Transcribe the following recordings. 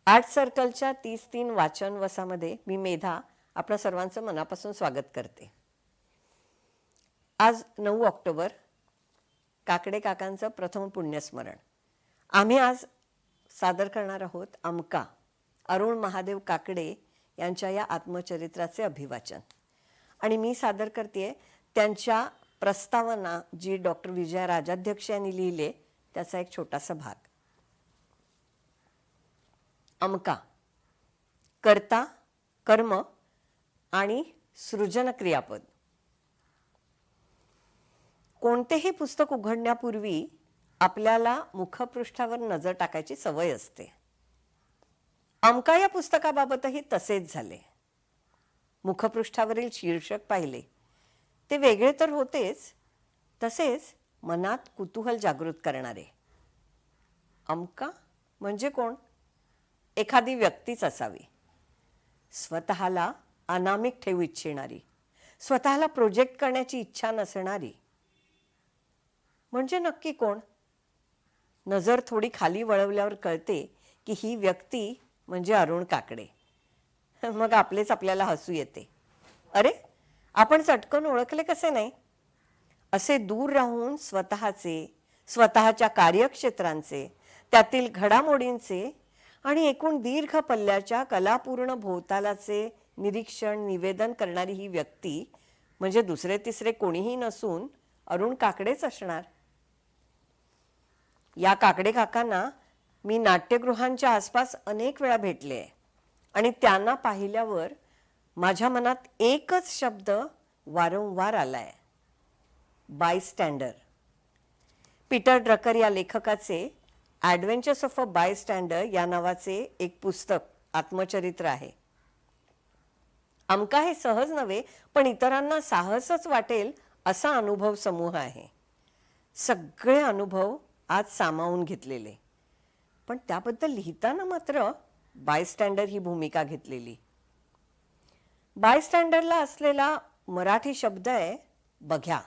Art सर्कलच्या 33 वाचन वसामध्ये मी मेधा आपल्या सर्वांचं मनापासून स्वागत करते. आज 9 ऑक्टोबर, काकडे काकांचं प्रथम पुण्यस्मरण. आम्ही आज सादर करणार आहोत अमका अरुण महादेव काकडे यांच्या या आत्मचरित्राचे अभिवाचन. आणि मी सादर करते त्यांच्या प्रस्तावना जी डॉक्टर विजया राजाध्यक्ष यांनी लिहिले त्याचा एक छोटासा भाग. अमका कर्ता, कर्म आणि सृजन क्रियापद. कोणतेही पुस्तक उघडण्यापूर्वी आपल्याला मुखपृष्ठावर नजर टाकायची सवय असते. अमका या पुस्तकाबाबतही तसेच झाले. मुखपृष्ठावरील शीर्षक पाहिले ते वेगळे तर होतेच, तसेच मनात कुतूहल जागृत करणारे. अमका म्हणजे कोण? एखादी व्यक्तीच असावी, स्वतःला अनामिक ठेवू इच्छिणारी, स्वतःला प्रोजेक्ट करण्याची इच्छा नसणारी. म्हणजे नक्की कोण? नजर थोडी खाली वळवल्यावर कळते की ही व्यक्ती म्हणजे अरुण काकडे. मग आपल्याला हसू येते. अरे, आपण चटकन ओळखले कसे नाही? असे दूर राहून स्वतःच्या कार्यक्षेत्रांचे, त्यातील घडामोडींचे आणि एकूण दीर्घ पल्ल्याच्या कलापूर्ण भोवतालाचे निरीक्षण निवेदन करणारी ही व्यक्ती म्हणजे दुसरे तिसरे कोणीही नसून अरुण काकडेच असणार. या काकडे काकांना मी नाट्यगृहांच्या आसपास अनेक वेळा भेटले आणि त्यांना पाहिल्यावर माझ्या मनात एकच शब्द वारंवार आलाय: बायस्टँडर. पीटर ड्रकर या लेखकाचे ॲडव्हेंचर्स ऑफ अ बायस्टँडर या नावाचे एक पुस्तक आत्मचरित्र आहे. अमका हे सहज नव्हे पण इतरांना साहसच वाटेल असा अनुभव समूह आहे. सगळे अनुभव आज सामावून घेतलेले, पण त्याबद्दल लिहिताना मात्र बायस्टँडर ही भूमिका घेतलेली. बायस्टँडरला असलेला मराठी शब्द आहे बघ्या,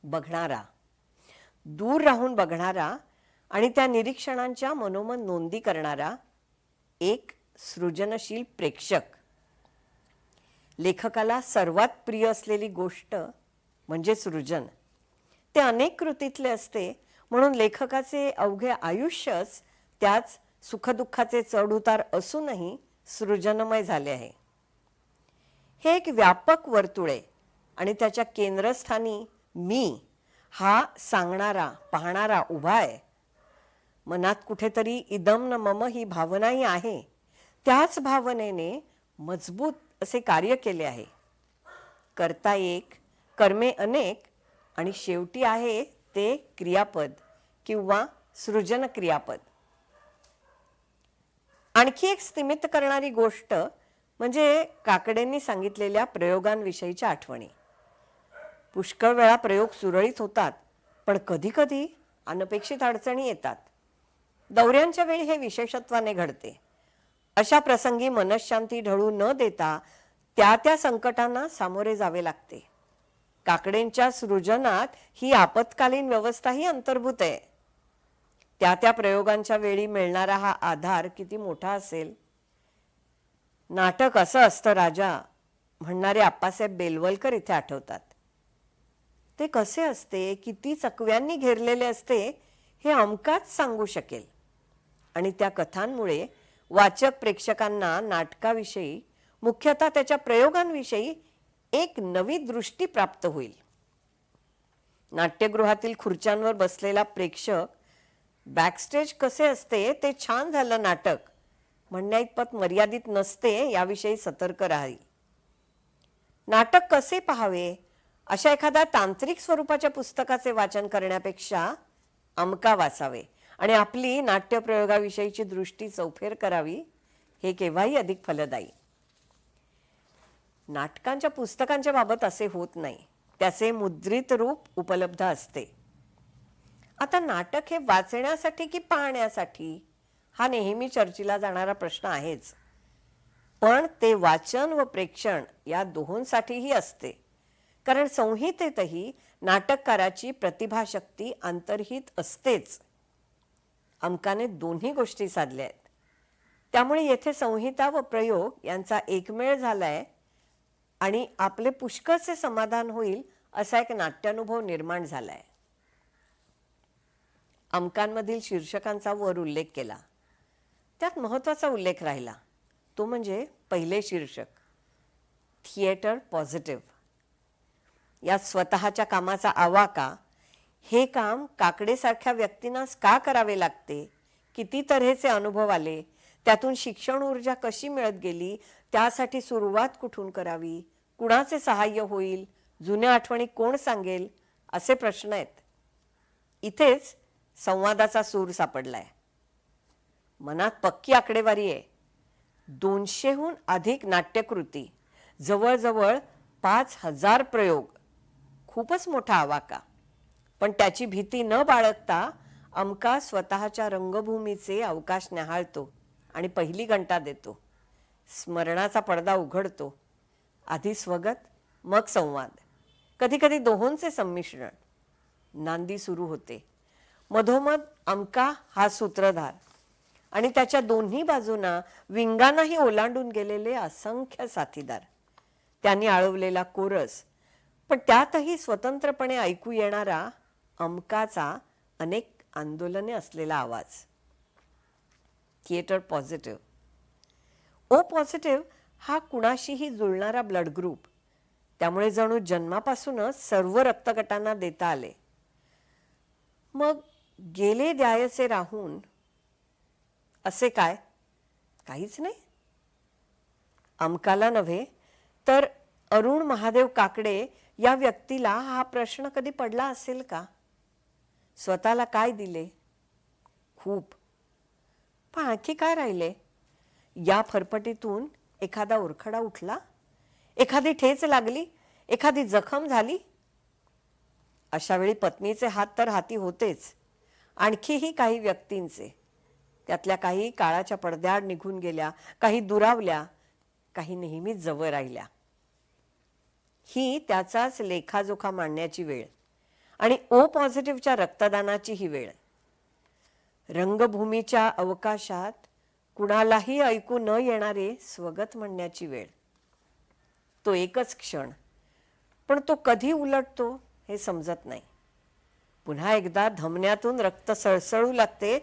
बघणारा, दूर राहून बघणारा आणि त्या निरीक्षणांच्या मनोमन नोंदी करणारा एक सृजनशील प्रेक्षक. लेखकाला सर्वात प्रिय असलेली गोष्ट म्हणजे सृजन. ते अनेक कृतीतले असते म्हणून लेखकाचे अवघे आयुष्यच त्याच सुखदुःखाचे चढउतार असूनही सृजनमय झाले आहे. हे एक व्यापक वर्तुळ आहे आणि त्याच्या केंद्रस्थानी मी हा सांगणारा पाहणारा उभा आहे. मनात कुठेतरी इदम न मम ही भावनाही आहे. त्याच भावनेने मजबूत असे कार्य केले आहे. कर्ता एक, कर्मे अनेक आणि शेवटी आहे ते क्रियापद किंवा सृजन क्रियापद. आणखी एक स्तिमित करणारी गोष्ट म्हणजे काकडेंनी सांगितलेल्या प्रयोगांविषयीच्या आठवणी. पुष्कळ वेळा प्रयोग सुरळीत होतात, पण कधी कधी अनपेक्षित अडचणी येतात. दौऱ्यांच्या वेळी हे विशेषत्वाने घडते. अशा प्रसंगी मनःशांती ढळू न देता त्या संकटांना सामोरे जावे लागते. काकडेंच्या सृजनात ही आपत्कालीन व्यवस्थाही अंतर्भूत आहे. त्या प्रयोगांच्या वेळी मिळणारा हा आधार किती मोठा असेल. नाटक असं असतं राजा म्हणणारे आप्पासाहेब बेलवलकर इथे आठवतात. ते कसे असते, किती चकव्यांनी घेरलेले असते हे अमकाच सांगू शकेल. आणि त्या कथांमुळे वाचक प्रेक्षकांना नाटकाविषयी, मुख्यतः त्याच्या प्रयोगांविषयी एक नवी दृष्टी प्राप्त होईल. नाट्यगृहातील खुर्च्यांवर बसलेला प्रेक्षक बॅकस्टेज कसे असते ते छान झालं नाटक म्हणण्या इतपत मर्यादित नसते याविषयी सतर्क राहील. नाटक कसे पाहावे अशा एखाद्या तांत्रिक स्वरूपाच्या पुस्तकाचे वाचन करण्यापेक्षा अमका वाचावे आणि आपली नाट्यप्रयोगाविषयीची दृष्टी चौफेर करावी, हे केव्हाही अधिक फलदायी. नाटकांच्या पुस्तकांच्या बाबत असे होत नाही. त्याचे मुद्रित रूप उपलब्ध असते. आता नाटक हे वाचण्यासाठी की पाहण्यासाठी हा नेहमी चर्चेला जाणारा प्रश्न आहेच, पण ते वाचन व प्रेक्षण या दोहोंसाठीही असते. कारण संहितेतही नाटककाराची प्रतिभाशक्ती अंतर्हित असतेच. अमकाने दोन्ही गोष्टी साधल्या आहेत. त्यामुळे येथे संहिता व प्रयोग यांचा एकमेळ झालाय आणि आपले पुष्कळचे समाधान होईल असा एक नाट्यानुभव निर्माण झालाय. अंकांमधील शीर्षकांचा वर उल्लेख केला. त्यात महत्त्वाचा उल्लेख राहिला तो म्हणजे पहिले शीर्षक, थिएटर पॉझिटिव्ह. यात स्वतःच्या कामाचा आवाका, हे काम काकडेसारख्या व्यक्तींनाच का करावे लागते, किती तऱ्हेचे अनुभव आले, त्यातून शिक्षण ऊर्जा कशी मिळत गेली, त्यासाठी सुरुवात कुठून करावी, कुणाचे सहाय्य होईल, जुन्या आठवणी कोण सांगेल, असे प्रश्न आहेत. इथेच संवादाचा सूर सापडलाय. मनात पक्की आकडेवारी आहे. 200हून अधिक नाट्यकृती, जवळजवळ 5000 प्रयोग. खूपच मोठा आवाका. पण त्याची भीती न बाळगता अमका स्वतःच्या रंगभूमीचे अवकाश न्याहाळतो आणि पहिली घंटा देतो. स्मरणाचा पडदा उघडतो. आधी स्वगत, मग संवाद, कधीकधी दोहोंचे संमिश्रण. नांदी सुरू होते. मधोमध अमका हा सूत्रधार आणि त्याच्या दोन्ही बाजूंना विंगांनाही ओलांडून गेलेले असंख्य साथीदार. त्यांनी आळवलेला कोरस, पण त्यातही स्वतंत्रपणे ऐकू येणारा अमकाचा अनेक आंदोलने असलेला आवाज. Theatre positive. ओ पॉझिटिव्ह हा कुणाशीही जुळणारा ब्लड ग्रुप. त्यामुळे जणू जन्मापासूनच सर्व रक्तगटांना देता आले. मग गेले द्यायचे राहून असे काय? काहीच नाही. अमकाला नव्हे तर अरुण महादेव काकडे या व्यक्तीला हा प्रश्न कधी पडला असेल का? स्वतःला काय दिले? खूप. पण आणखी काय राहिले? या फरफटीतून एखादा ओरखडा उठला, एखादी ठेच लागली, एखादी जखम झाली. अशा वेळी पत्नीचे हात तर हाती होतेच, आणखीही काही व्यक्तींचे. त्यातल्या काही काळाच्या पडद्याआड निघून गेल्या, काही दुरावल्या, काही नेहमीच जवळ राहिल्या. ही त्याचाच लेखाजोखा मांडण्याची वेळ आणि ओ पॉझिटिव्हच्या रक्तदानाची ही वेळ. रंगभूमीच्या अवकाशात कुणालाही ऐकू न येणारे स्वगत म्हणण्याची वेळ. तो एकच क्षण, पण तो कधी उलटतो हे समजत नाही. पुन्हा एकदा धमन्यातून रक्त सळसळू लागते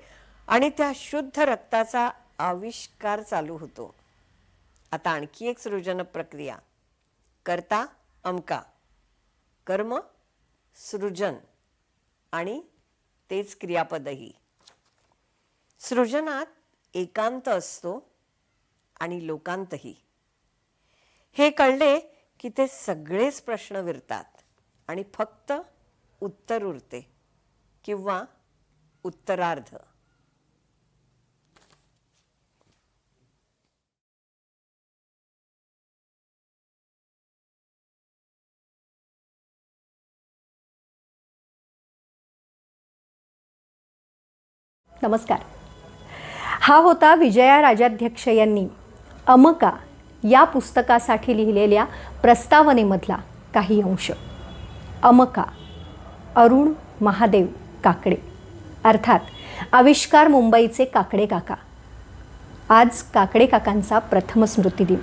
आणि त्या शुद्ध रक्ताचा आविष्कार चालू होतो. आता आणखी एक सृजन प्रक्रिया. कर्ता अमका, कर्म सृजन आणि तेच क्रियापदही. सृजनात एकांत असतो आणि लोकांतही. हे कळले की ते सगळेच प्रश्न विरतात आणि फक्त उत्तर उरते किंवा उत्तरार्ध. नमस्कार. हा होता विजया राजाध्यक्ष यांनी अमका या पुस्तकासाठी लिहिलेल्या प्रस्तावनेमधला काही अंश. अमका, अरुण महादेव काकडे, अर्थात आविष्कार मुंबईचे काकडे काका. आज काकडे काकांचा प्रथम स्मृतिदिन.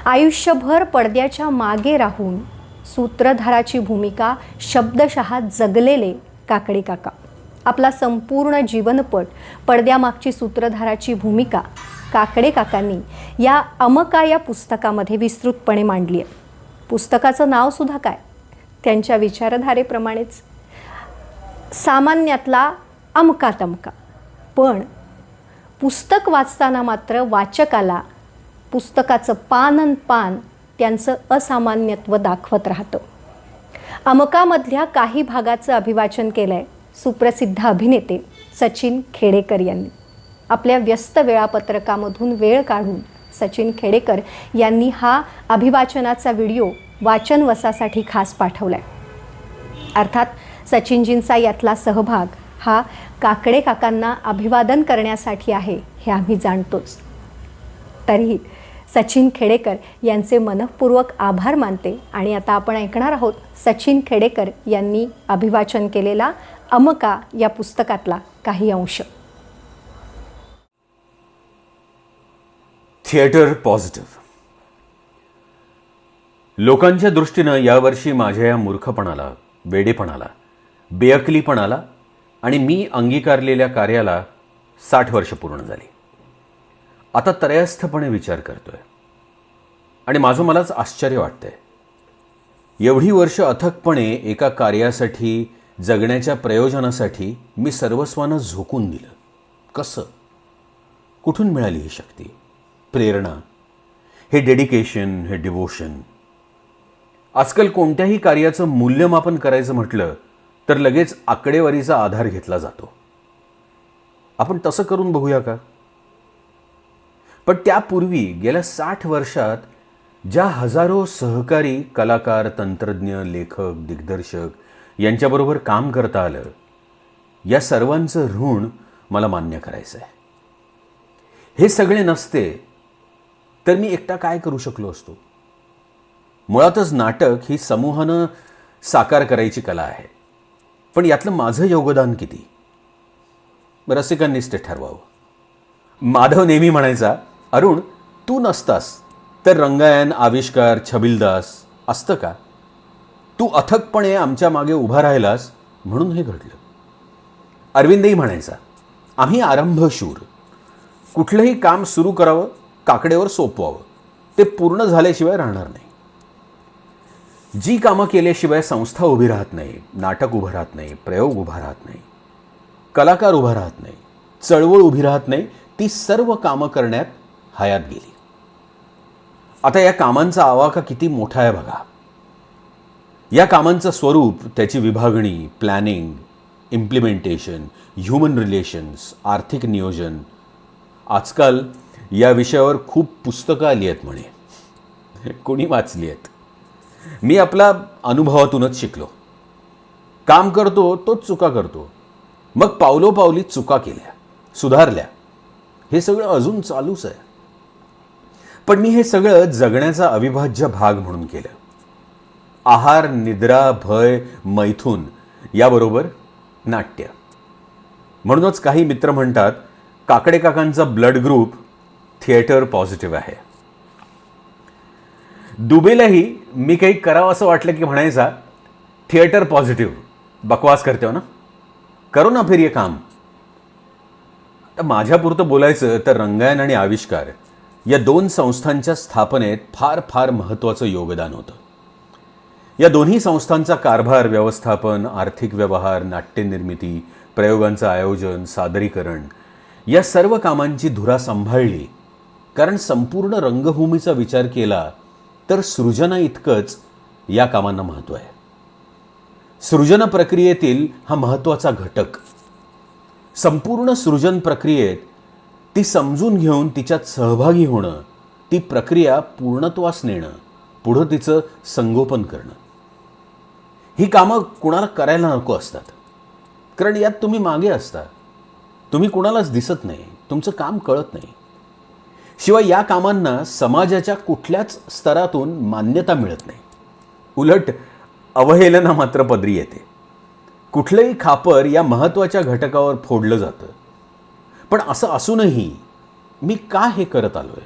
आयुष्यभर पडद्याच्या मागे राहून सूत्रधाराची भूमिका शब्दशः जगलेले काकडे काका. आपला संपूर्ण जीवनपट पडद्यामागची सूत्रधाराची भूमिका काकडे काकांनी या अमका या पुस्तकामध्ये विस्तृतपणे मांडली आहे. पुस्तकाचं नावसुद्धा काय, त्यांच्या विचारधारेप्रमाणेच सामान्यातला अमका तमका. पण पुस्तक वाचताना मात्र वाचकाला पुस्तकाचं पान पान त्यांचं असामान्यत्व दाखवत राहतं. अमकामधल्या काही भागाचं अभिवाचन केलं आहे सुप्रसिद्ध अभिनेते सचिन खेडेकर यांनी. आपल्या व्यस्त वेळापत्रकामधून वेळ काढून सचिन खेडेकर यांनी हा अभिवाचनाचा व्हिडिओ वाचनवसासाठी खास पाठवला आहे. अर्थात सचिनजींचा यातला सहभाग हा काकडे काकांना अभिवादन करण्यासाठी आहे हे आम्ही जाणतोच. तरीही सचिन खेडेकर यांचे मनःपूर्वक आभार मानते आणि आता आपण ऐकणार आहोत सचिन खेडेकर यांनी अभिवाचन केलेला अमका या पुस्तकातला काही अंश. Theatre positive. लोकांच्या दृष्टीनं यावर्षी माझ्या या मूर्खपणाला, वेडेपणाला, बेअकलीपणाला आणि मी अंगीकारलेल्या कार्याला 60 वर्ष पूर्ण झाली. आता त्रयस्थपणे विचार करतोय आणि माझं मलाच आश्चर्य वाटतंय. एवढी वर्ष अथकपणे एका कार्यासाठी, जगण्याच्या प्रयोजनासाठी मी सर्वस्वानं झोकून दिलं. कसं? कुठून मिळाली ही शक्ती, प्रेरणा, हे डेडिकेशन, हे डिवोशन? आजकाल कोणत्याही कार्याचं मूल्यमापन करायचं म्हटलं तर लगेच आकडेवारीचा आधार घेतला जातो. आपण तसं करून बघूया का? पण त्यापूर्वी गेल्या 60 वर्षात ज्या हजारो सहकारी, कलाकार, तंत्रज्ञ, लेखक, दिग्दर्शक यांच्याबरोबर काम करता आलं, या सर्वांचं ऋण मला मान्य करायचं आहे. हे सगळे नसते तर मी एकटा काय करू शकलो असतो? मुळातच नाटक ही समूहानं साकार करायची कला आहे. पण यातलं माझं योगदान किती? रसिकांनीच ते ठरवावं. माधव नेहमी म्हणायचा, अरुण, तू नसतास तर रंगायन, आविष्कार, छबिलदास असतं का? तू अथकपणे आमच्या मागे उभा राहिलास म्हणून हे घडलं. अरविंदही म्हणायचा, आम्ही आरंभशूर. कुठलंही काम सुरू करावं, काकडेवर सोपवावं, ते पूर्ण झाल्याशिवाय राहणार नाही. जी कामं केल्याशिवाय संस्था उभी राहत नाही, नाटक उभं राहत नाही, प्रयोग उभा राहत नाही, कलाकार उभा राहत नाही, चळवळ उभी राहत नाही, ती सर्व कामं करण्यात हयात गेली. आता या कामांचा आवाका किती मोठा आहे बघा. या कामांचं स्वरूप, त्याची विभागणी, प्लॅनिंग, इम्प्लिमेंटेशन, ह्युमन रिलेशन्स, आर्थिक नियोजन. आजकाल या विषयावर खूप पुस्तकं आली आहेत म्हणे. कोणी वाचली आहेत? मी आपला अनुभवातूनच शिकलो. काम करतो तोच चुका करतो, मग पावलोपावली चुका केल्या, सुधारल्या. हे सगळं अजून चालूच आहे. पण मी हे सगळं जगण्याचा अविभाज्य भाग म्हणून केलं. आहार, निद्रा, भय, मैथून याबरोबर नाट्य. म्हणूनच काही मित्र म्हणतात, काकडे काकांचा ब्लड ग्रुप थिएटर पॉझिटिव्ह आहे. दुबेलाही मी काही करावं असं वाटलं की म्हणायचा, थिएटर पॉझिटिव्ह, बकवास करते हो ना, करो ना फिर ये काम. तर माझ्यापुरतं बोलायचं तर रंगायन आणि आविष्कार या 2 संस्थांच्या स्थापनेत फार फार महत्त्वाचं योगदान होतं. या दोन्ही संस्थांचा कारभार, व्यवस्थापन, आर्थिक व्यवहार, नाट्यनिर्मिती, प्रयोगांचं आयोजन, सादरीकरण या सर्व कामांची धुरा सांभाळली. कारण संपूर्ण रंगभूमीचा विचार केला तर सृजना इतकंच या कामांना महत्त्व आहे. सृजन प्रक्रियेतील हा महत्त्वाचा घटक. संपूर्ण सृजन प्रक्रियेत ती समजून घेऊन तिच्यात सहभागी होणं, ती प्रक्रिया पूर्णत्वास नेणं, पुढं तिचं संगोपन करणं, ही कामं कुणाला करायला नको असतात. कारण यात तुम्ही मागे असता, तुम्ही कुणालाच दिसत नाही, तुमचं काम कळत नाही. शिवाय या कामांना समाजाच्या कुठल्याच स्तरातून मान्यता मिळत नाही. उलट अवहेलना मात्र पदरी येते. कुठलंही खापर या महत्त्वाच्या घटकावर फोडलं जातं. पण असं असूनही मी का हे करत आलोय?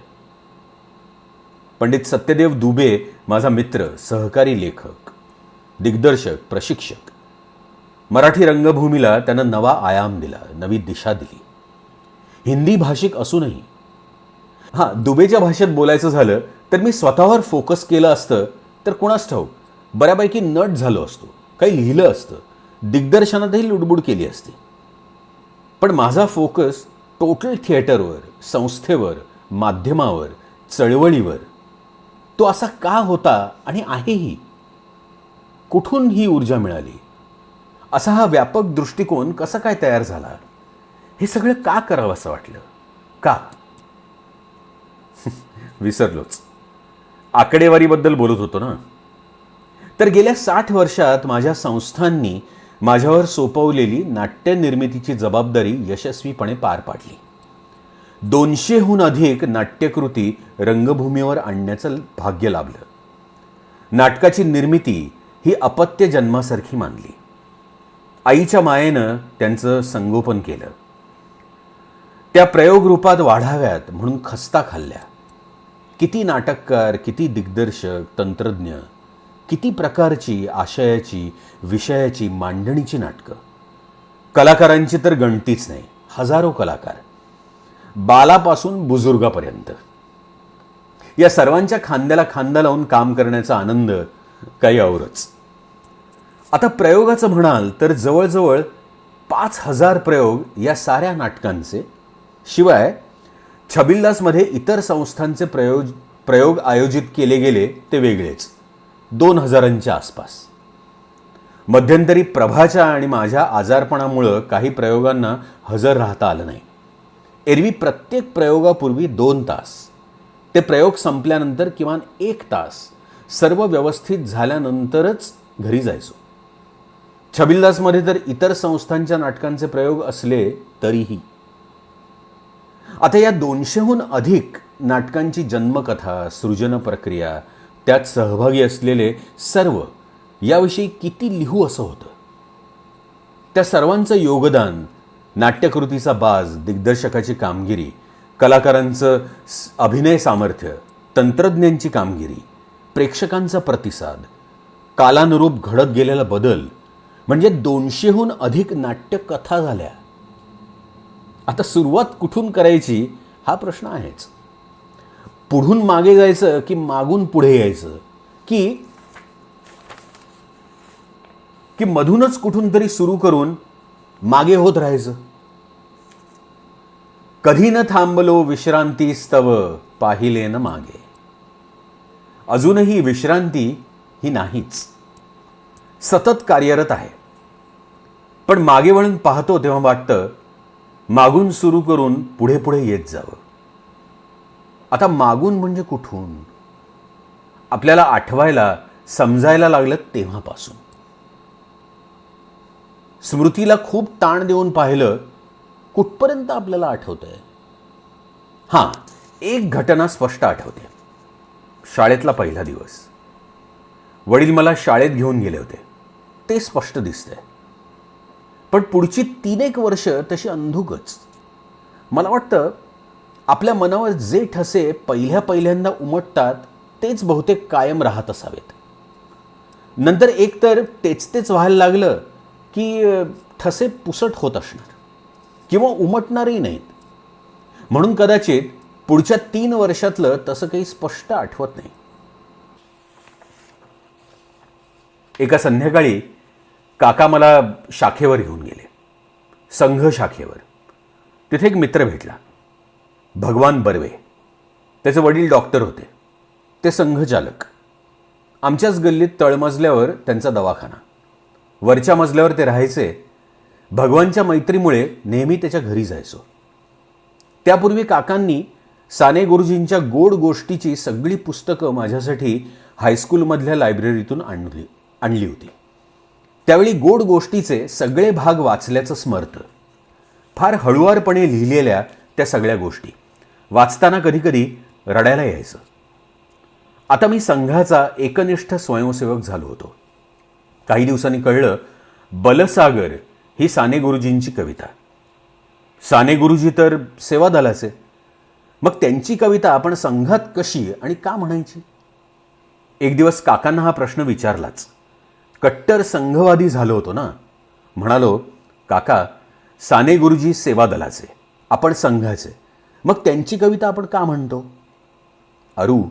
पंडित सत्यदेव दुबे माझा मित्र, सहकारी लेखक, दिग्दर्शक, प्रशिक्षक. मराठी रंगभूमीला त्यानं नवा आयाम दिला, नवी दिशा दिली. हिंदी भाषिक असूनही. दुबेच्या भाषेत बोलायचं झालं तर मी स्वतःवर फोकस केलं असतं तर कुणास ठाऊक बऱ्यापैकी नट झालो असतो, काही लिहिलं असतं, दिग्दर्शनातही लुडबुड केली असती. पण माझा फोकस टोटल थिएटरवर, संस्थेवर, माध्यमावर, चळवळीवर. तो असा का होता आणि आहेही? कुठून ही ऊर्जा मिळाली? असा हा व्यापक दृष्टिकोन कसा काय तयार झाला? हे सगळं का करावं असं वाटलं? का? विसरलोच. आकडेवारीबद्दल बोलत होतो ना. तर गेल्या 60 वर्षात माझ्या संस्थांनी माझ्यावर सोपवलेली नाट्यनिर्मितीची जबाबदारी यशस्वीपणे पार पाडली. 200हून अधिक नाट्यकृती रंगभूमीवर आणण्याचं भाग्य लाभलं. नाटकाची निर्मिती ही अपत्य जन्मासारखी मानली. आईच्या मायेनं त्यांचं संगोपन केलं. त्या प्रयोगरूपात वाढाव्यात म्हणून खस्ता खाल्ल्या, किती नाटककार, किती दिग्दर्शक, तंत्रज्ञ, किती प्रकारची, आशयाची, विषयाची, मांडणीची नाटकं. कलाकारांची तर गणतीच नाही. हजारो कलाकार, बालापासून बुजुर्गापर्यंत. या सर्वांच्या खांद्याला खांदा लावून काम करण्याचा आनंद काही औरच. आता प्रयोगाचं म्हणाल तर जवळजवळ 5,000 प्रयोग या साऱ्या नाटकांचे, शिवाय छबिलदासमध्ये इतर संस्थांचे प्रयोग आयोजित केले गेले ते वेगळेच, 2,000च्या आसपास. मध्यंतरी प्रभाच्या आणि माझ्या आजारपणामुळं काही प्रयोगांना हजर राहता आलं नाही. एरवी प्रत्येक प्रयोगापूर्वी 2 तास, ते प्रयोग संपल्यानंतर किमान 1 तास सर्व व्यवस्थित झाल्यानंतरच घरी जायचो. छबिलदासमध्ये तर इतर संस्थांच्या नाटकांचे प्रयोग असले तरीही. आता या 200हून अधिक नाटकांची जन्मकथा, सृजन प्रक्रिया, त्यात सहभागी असलेले सर्व याविषयी किती लिहू असं होतं. त्या सर्वांचं योगदान, नाट्यकृतीचा बाज, दिग्दर्शकाची कामगिरी, कलाकारांचं अभिनय सामर्थ्य, तंत्रज्ञांची कामगिरी, प्रेक्षकांचा प्रतिसाद, कालानुरूप घडत गेलेला बदल, म्हणजे 200हून अधिक नाट्यकथा झाल्या. आता सुरुवात कुठून करायची हा प्रश्न आहेच. पुढून मागे जायचं की मागून पुढे यायचं, की मधूनच कुठून तरी सुरू करून मागे होत राहायचं. कधी न थांबलो विश्रांती स्तव, पाहिले न मागे. अजूनही विश्रांती ही नाहीच, सतत कार्यरत आहे. पण मागे वळून पाहतो तेव्हा वाटतं मागून सुरू करून पुढे पुढे येत जावं. आता मागून म्हणजे कुठून आपल्याला आठवायला, समजायला लागलं तेव्हापासून. स्मृतीला खूप ताण देऊन पाहिलं, कुठपर्यंत आपल्याला आठवतंय. हां, एक घटना स्पष्ट आठवते. शाळेतला पहिला दिवस. वडील मला शाळेत घेऊन गेले होते, ते स्पष्ट दिसतंय. पण पुढची 3-1 वर्ष तशी अंधुकच. मला वाटतं आपल्या मनावर जे ठसे पहिल्यांदा उमटतात तेच बहुतेक कायम राहत असावेत. नंतर एकतर तेच व्हायला लागलं की ठसे पुसट होत असणार किंवा उमटणारही नाहीत. म्हणून कदाचित पुढच्या 3 वर्षातलं तसं काही स्पष्ट आठवत नाही. एका संध्याकाळी काका मला शाखेवर घेऊन गेले, संघ शाखेवर. तिथे एक मित्र भेटला, भगवान बर्वे. त्याचे वडील डॉक्टर होते, ते संघचालक. आमच्याच गल्लीत तळमजल्यावर त्यांचा दवाखाना, वरच्या मजल्यावर ते राहायचे. भगवानच्या मैत्रीमुळे नेहमी त्याच्या घरी जायचो. त्यापूर्वी काकांनी साने गुरुजींच्या गोड गोष्टीची सगळी पुस्तकं माझ्यासाठी हायस्कूलमधल्या लायब्ररीतून आणली होती. त्यावेळी गोड गोष्टीचे सगळे भाग वाचल्याचं स्मरतं. फार हळुवारपणे लिहिलेल्या त्या सगळ्या गोष्टी वाचताना कधीकधी रडायला यायचं. आता मी संघाचा एकनिष्ठ स्वयंसेवक झालो होतो. काही दिवसांनी कळलं, बलसागर ही साने गुरुजींची कविता. साने गुरुजी तर सेवा दलाचे, मग त्यांची कविता आपण संघात कशी आणि का म्हणायची? एक दिवस काकांना हा प्रश्न विचारलाच. कट्टर संघवादी झालो होतो ना. म्हणालो, काका, साने गुरुजी सेवा दलाचे, आपण संघाचे, मग त्यांची कविता आपण का म्हणतो? अरू,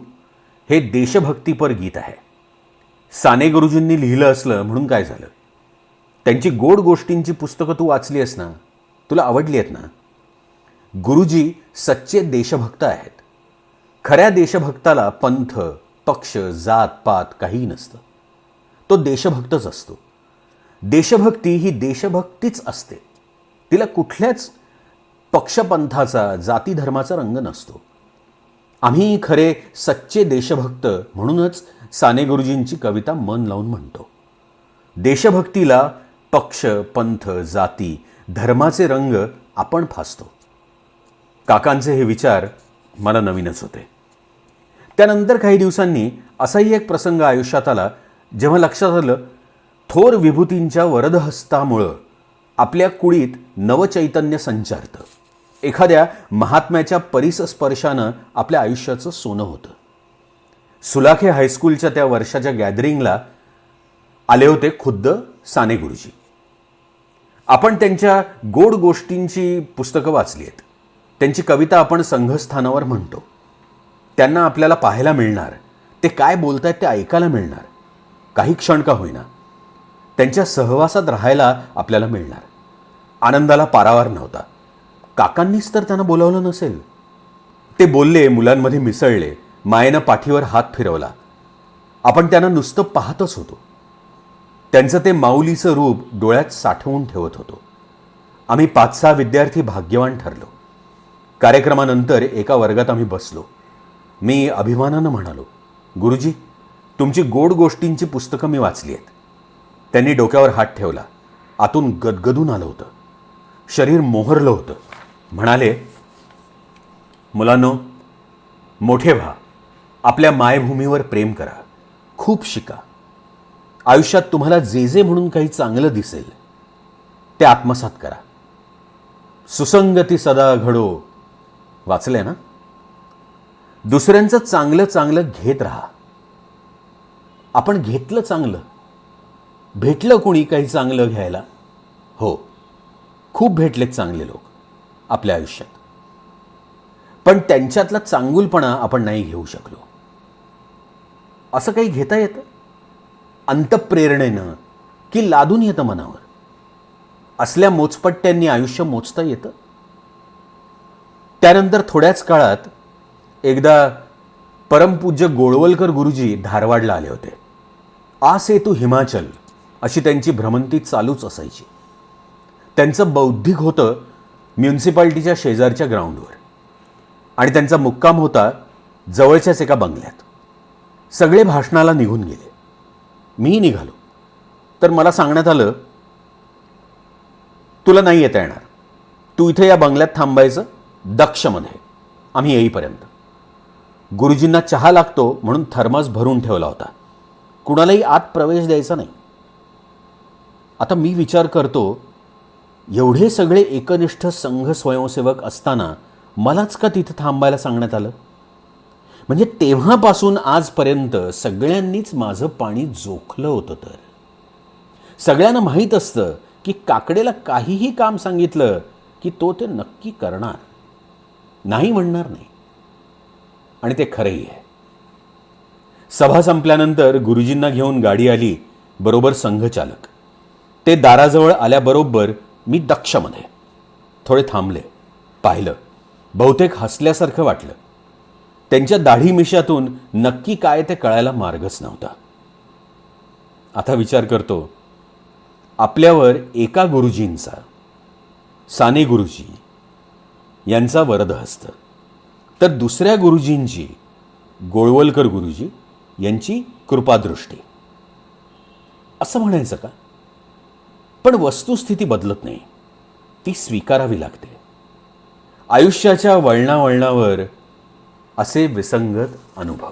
हे देशभक्तीपर गीत आहे. साने गुरुजींनी लिहिलं असलं म्हणून काय झालं? त्यांची गोड गोष्टींची पुस्तकं तू वाचली आहेस ना, तुला आवडली आहेत ना. गुरुजी सच्चे देशभक्त आहेत. खऱ्या देशभक्ताला पंथ, पक्ष, जात पात काहीही नसतं. तो देशभक्तच असतो. देशभक्ती ही देशभक्तीच असते. तिला कुठल्याच पक्षपंथाचा, जाती धर्माचा रंग नसतो. आम्ही खरे सच्चे देशभक्त म्हणूनच साने गुरुजींची कविता मन लावून म्हणतो. देशभक्तीला पक्ष, पंथ, जाती, धर्माचे रंग आपण फासतो. काकांचे हे विचार मला नवीनच होते. त्यानंतर काही दिवसांनी असाही एक प्रसंग आयुष्यात आला, जेव्हा लक्षात आलं, थोर विभूतींच्या वरदहस्तामुळं आपल्या कुळीत नवचैतन्य संचारतं. एखाद्या महात्म्याच्या परिसस्पर्शानं आपल्या आयुष्याचं सोनं होतं. सुलाखे हायस्कूलच्या त्या वर्षाच्या गॅदरिंगला आले होते खुद्द साने गुरुजी. आपण त्यांच्या गोड गोष्टींची पुस्तकं वाचली आहेत. त्यांची कविता आपण संघस्थानावर म्हणतो. त्यांना आपल्याला पाहायला मिळणार, ते काय बोलतायत ते ऐकायला मिळणार, काही क्षण का होईना त्यांच्या सहवासात राहायला आपल्याला मिळणार. आनंदाला पारावार नव्हता. काकांनीच तर त्यांना बोलावलं नसेल. ते बोलले, मुलांमध्ये मिसळले, मायेनं पाठीवर हात फिरवला. आपण त्यांना नुसतं पाहतच होतो. त्यांचं ते माऊलीचं रूप डोळ्यात साठवून ठेवत होतो. आम्ही 5-6 विद्यार्थी भाग्यवान ठरलो. कार्यक्रमानंतर एका वर्गात आम्ही बसलो. मी अभिमानानं म्हणालो, गुरुजी, तुमची गोड गोष्टींची पुस्तकं मी वाचली आहेत. त्यांनी डोक्यावर हात ठेवला. आतून गदगदून आलं होतं. शरीर मोहरलं होतं. म्हणाले, मुलांनो, मोठे व्हा, आपल्या मायभूमीवर प्रेम करा, खूप शिका. आयुष्यात तुम्हाला जे जे म्हणून काही चांगलं दिसेल ते आत्मसात करा. सुसंगती सदा घडो, वाचले ना? दुसऱ्यांचं चांगलं चांगलं घेत राहा. आपण घेतलं चांगलं, भेटलं कोणी काही चांगलं घ्यायला? हो, खूप भेटलेत चांगले लोक आपल्या आयुष्यात. पण त्यांच्यातला चांगुलपणा आपण नाही घेऊ शकलो. असं काही घेता येतं अंतप्रेरणेनं की लादून येतं मनावर? असल्या मोजपट्ट्यांनी आयुष्य मोजता येतं? त्यानंतर थोड्याच काळात एकदा परमपूज्य गोळवलकर गुरुजी धारवाडला आले होते. आ सेतू हिमाचल अशी त्यांची भ्रमंती चालूच असायची. त्यांचं बौद्धिक होतं म्युन्सिपाल्टीच्या शेजारच्या ग्राउंडवर आणि त्यांचा मुक्काम होता जवळच्याच एका बंगल्यात. सगळे भाषणाला निघून गेले. मीही निघालो. तर मला सांगण्यात आलं, तुला नाही येता येणार, तू इथे या बंगल्यात थांबायचं दक्षमध्ये आम्ही येईपर्यंत. गुरुजींना चहा लागतो म्हणून थर्मास भरून ठेवला होता. कुणालाही आत प्रवेश द्यायचा नाही. आता मी विचार करतो, एवढे सगळे एकनिष्ठ संघ स्वयंसेवक असताना मलाच का तिथे थांबायला सांगण्यात आलं? म्हणजे तेव्हापासून आजपर्यंत सगळ्यांनीच माझं पाणी जोखलं होतं. तर सगळ्यांना माहीत असतं की काकडेला काहीही काम सांगितलं की तो ते नक्की करणार, नाही म्हणणार नाही. आणि ते खरंही आहे. सभा संपल्यानंतर गुरुजींना घेऊन गाडी आली, बरोबर संघचालक. ते दाराजवळ आल्याबरोबर मी दक्षमध्ये. थोडे थांबले, पाहिलं. बहुतेक हसल्यासारखं वाटलं. त्यांच्या दाढी मिशातून नक्की काय ते कळायला मार्गच नव्हता. आता विचार करतो, आपल्यावर एका गुरुजींचा, साने गुरुजी यांचा वरदहस्त, तर दुसऱ्या गुरुजींची, गोळवलकर गुरुजी यांची कृपादृष्टी, असं म्हणायचं का? पण वस्तुस्थिती बदलत नाही, ती स्वीकारावी लागते. आयुष्याच्या वळणावळणावर असे विसंगत अनुभव.